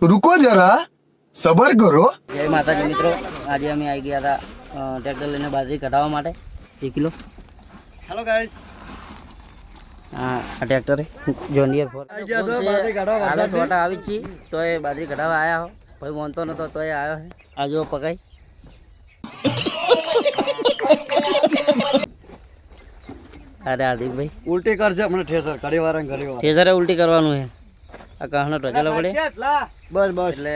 रुको जरा सबर करो। जय माताजी मित्रों, आज अमे आई गया था ट्रेक्टर लईने बाजरी कटावा माटे 1 किलो। हेलो गाइस, हाँ आ ट्रेक्टर जॉन डियर 4 बाजरी कटावा हाले छोटा आवी छी तो ये बाजरी कटावा आया हो भाई मानतो नतो तो ये आयो है। आ जो पकाई अरे हार्दिक भाई उल्टी कर जे મને ઠેસર ઘડી વાર ठेसरे उल्टी करवानुं है। आ कहनो टचेलो पड़े બસ બસ એટલે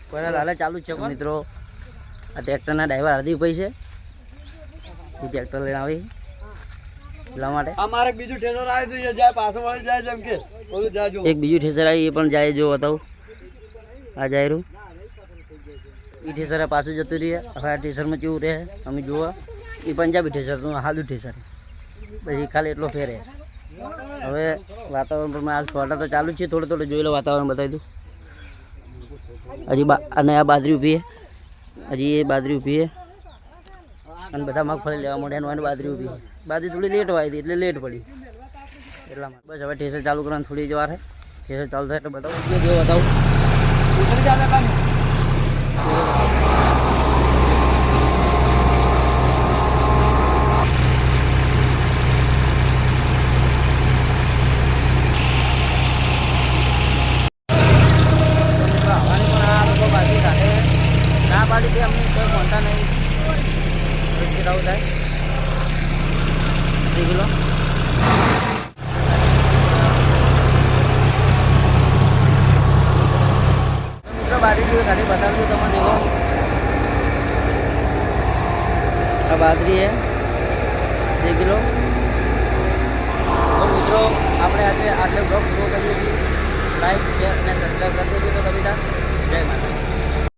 કોઈના હાલે ચાલુ જ છે મિત્રો। આ ટ્રેક્ટરના ડ્રાઈવર હાર્દિક ભાઈ છે, એ ટ્રેક્ટર લઈને આવી એટલા માટે અમારે બીજું ઠેસર આવી તો જાય પાછો વળી જાય જેમ કે ઓલું જાજો એક બીજું ઠેસર આવી એ પણ જાય જો બતાવું આ જાય રહ્યું એ ઠેસરે પાછું જતું રહીએ। હવે આ ઠેસરમાં કેવું રહે અમે જોવા એ પંજાબી ઠેસરનું સાદું ઠેસર પછી ખાલી એટલો ફેરે। હવે વાતાવરણ પણ હાલ છોટા તો ચાલુ જ છે, થોડું થોડું જોઈ લો વાતાવરણ બતાવી દઉં। હજી અને આ બાજરી ઊભી છે, હજી એ બાજરી ઊભી છે અને બધા મગફળી લેવા માંડ્યા અને બાજરી ઊભી છે। બાજરી થોડી લેટ આવી હતી એટલે લેટ પડી એટલા માટે બસ હવે ઠેસર ચાલુ કરવાની થોડી જ વાર છે। ઠેસર ચાલુ થાય એટલે બતાવું જો બતાવું ના પાડી દે અમને કોઈ મોટા નહીં આવું થાય 2 કિલો મિત્રો બાજરી જેવી ગાડી બતાવ્યું તમને દેવો આ બાજરી है 2 કિલો। તો મિત્રો આપણે આજે આટલે બ્લોગ પૂરો કરીએ છીએ। લાઈક શેર અને સબસ્ક્રાઈબ